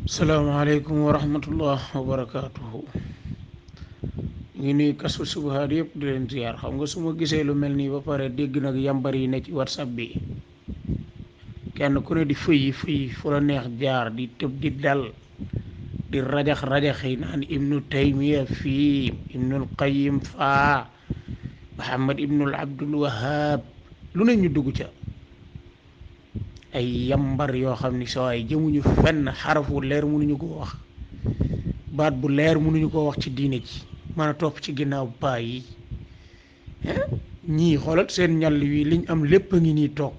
salaamaaleykum wa rahmatullah wa barakaatuhu. ngi nuyu Kashfu Shubuhaat yëpp di leen ziar. xam nga su ma gisee lu mel nii ba pare dégg nag yambar yi ne ci whatsapp bi kenn ku ne di fëyi fu la neex jaar di tëb di dal di rajax yi naan ibnu taymiya fii ibnul qayyim faa muhammad ibnul abdul wahab lu ne ñu dugg ca ay yambar yoo xam ni soo ay jëmuñu fenn xarafu leer mënuñu ko wax, baat bu leer mënuñu ko wax ci diine ji, mën a topp ci ginnaaw paa yi ñii xoolal seen ñàll wi liñ am lépp a ngi nii toog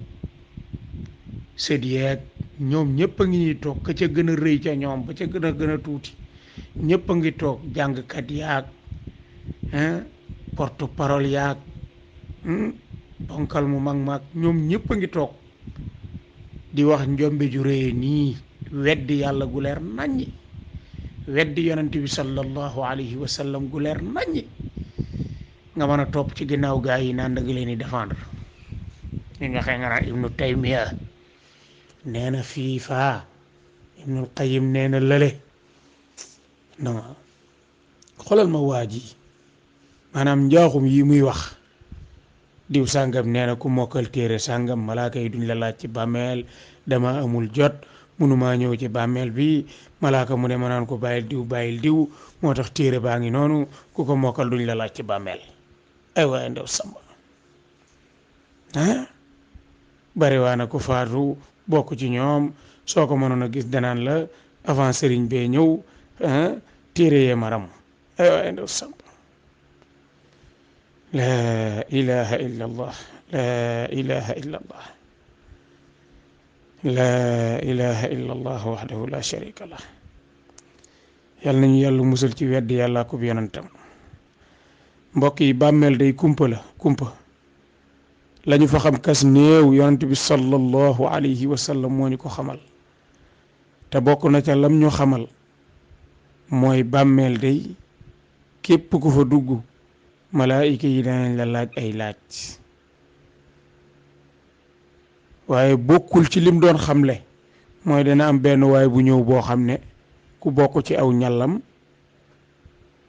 sët yeeg ñoom ñëpp a ngi nii toog ka ca gën a rëy ca ñoom ba ca gën a tuuti ñëpp a ngi toog jàngkat yaag porte parole yaag ponkal mu mag ñoom ñëpp a ngi toog di wax njombe ju réye nii, weddi yàlla gu leer naññi, weddi yonent bi sallallahu alayhi wa sallam gu leer naññi, nga mën a topp ci ginnaaw gaa yi naan da nga leen di défendre. li nga xëy nga naan ibnu taymiya nee na fii faa, ibnul qayyim nee na lële. non xoolal ma waa ji maanaam njaaxum yi muy wax, diw sàngam nee na ku mokkal téere sàngam malaaka yi duñ la laaj ci bàmmeel, dama amul jot mënumaa ñëw ci bàmmeel bi, malaaka mu ne ma naan ko bàyyil diw moo tax téere baa ngi noonu ku ko mokkal duñ la laaj ci bàmmeel. ay waaye ndew samba bari waa na ko faatu bokk ci ñoom, soo ko mënoon a gis danaan la avant sëriñ bee ñëw téere yee maram. ay waaye ndew samba laa ilaha illa allah laa ilaha illa allah laa ilaha illa allah wahdahu la sharika lah. yal nañu yàlla musal ci weddi yàlla ko yonentam. mbokk yi bàmmeel day kumpa lañu fa xam kas néew yonent bi sallallahu alayhi wa sallam moo ñu ko xamal, te bokk na ca lam ñu xamal mooy bàmmeel day képp ku fa dugg malaayika yi danañ la laaj ay laaj, waaye bokkul ci lim doon xamle mooy dana am benn waay bu ñëw boo xam ne ku bokk ci aw ñàllam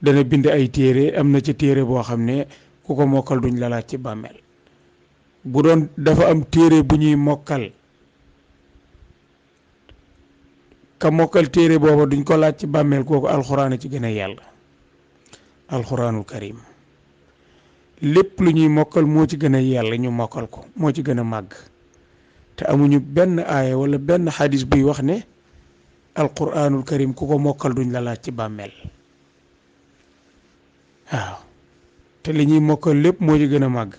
dana bind ay téere, am na ci téere boo xam ne ku ko mokkal duñ la laaj ci bàmmeel. bu doon dafa am téere bu ñuy mokkal, ka mokkal téere booba duñ ko laaj ci bàmmeel, kooku alxuraan a ci gën a yàlla, alxuraanul karim. lépp lu ñuy mokkal moo ci gën a yàlla ñu mokkal ko, moo ci gën a màgg, te amuñu benn aaya wala benn xadis buy wax ne alquranul karim ku ko mokkal duñ la laaj ci bàmmeel. waaw te li ñuy mokkal lépp moo ci gën a màgg,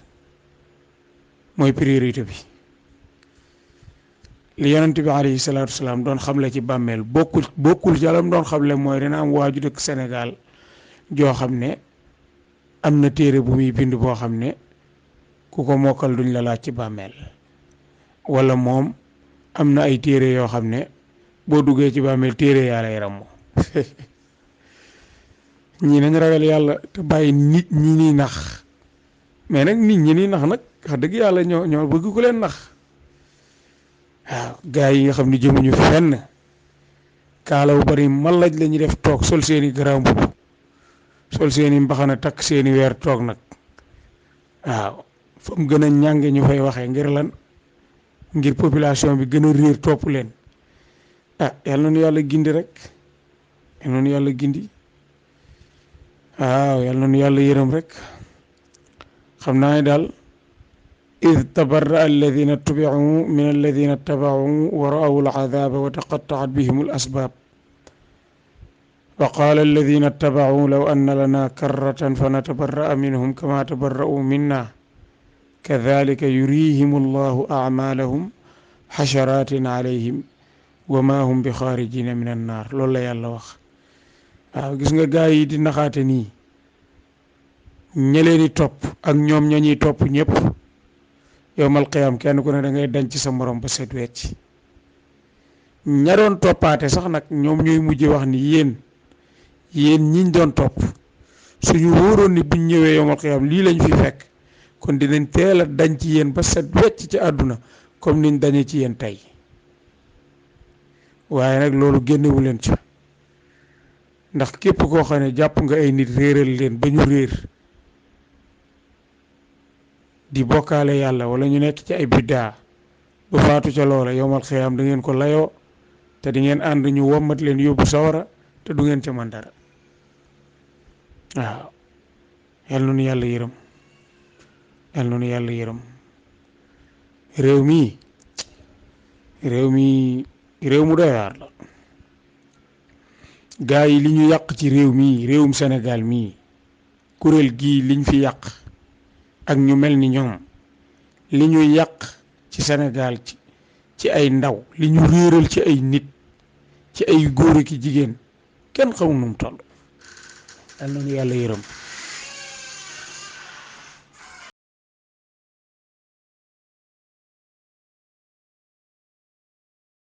mooy priorité bi. li yonent bi alayhi salaatu wasalaam doon xamle ci bàmmeel bokkul jalam doon xamle mooy dina am waaju dëkk Sénégal joo xam ne am na téere bu muy bind boo xam ne ku ko mokkal duñ la laaj ci bàmmeel, wala moom am na ay téere yoo xam ne boo duggee ci bàmmeel téere yaa lay ramm. ñii nañ ragal yàlla te bàyyi nit ñi ni nax, mais nag nit ñi ni nax nag wax dëgg yàlla ñoo bëgg ku leen nax. waaw gaa yi nga xam ne jëmuñu fenn, kaala bu bari malaj la ñuy def toog sol seeni grand mbubb, sol seeni mbaxana, takk seeni weer toog nag. waaw fa mu gën a ñànge ñu fay waxee, ngir lan? ngir population bi gën a réer topp leen. yal na nu yàlla gindi rek, yal na nu yàlla gindi. waaw yal na nu yàlla yërëm rek. xam naa ne daal id tabarra alladina tubicu min alladina tabacuu wa ra'aw alcadaaba wa taqattacat bihim alasbaab wa qaala alladina tabacuu law anna lana karratan fa natabarra'a minhum kama tabarra'uu minna kadalika yurihim allahu acmaalahum xasharaatin calayhim wa ma hum bi xaarijina min annaar. loolu la yàlla wax. waaw gis nga gaa yi di naxaate nii, ña leen di topp ak ñoom ña ñuy topp ñëpp yowmal qiyaam kenn ku ne da ngay denc sa morom ba set wecc. ña doon toppaate sax nag ñoom ñooy mujj wax ni yéen ñiñ doon topp suñu wóoroon ni buñ ñëwee yowmal qiyaam lii lañ fi fekk kon dinañ teel a dañ ci yéen ba set wecc ci àdduna comme niñ dañee ci yéen tey. waaye nag loolu génnewu leen ca ndax képp koo xam ne jàpp nga ay nit réeral leen ba ñu réer di bokkaale yàlla wala ñu nekk ci ay biddaa ba faatu ca loola yowmal xiyaam da ngeen ko layoo te di ngeen ànd ñu wommat leen yóbbu sawara te du ngeen ca man dara waaw yal na nu yàlla yërëm yal na nu yàlla yërëm réew mu doy waar la gaa yi li ñu yàq ci réewum Sénégal mii kuréel gii liñ fi yàq ak ñu mel ni ñoom li ñu yàq ci Sénégal ci ay ndaw li ñu réeral ci ay nit ci ay góor ki jigéen kenn xamul nu mu toll yal na nu yàlla yërëm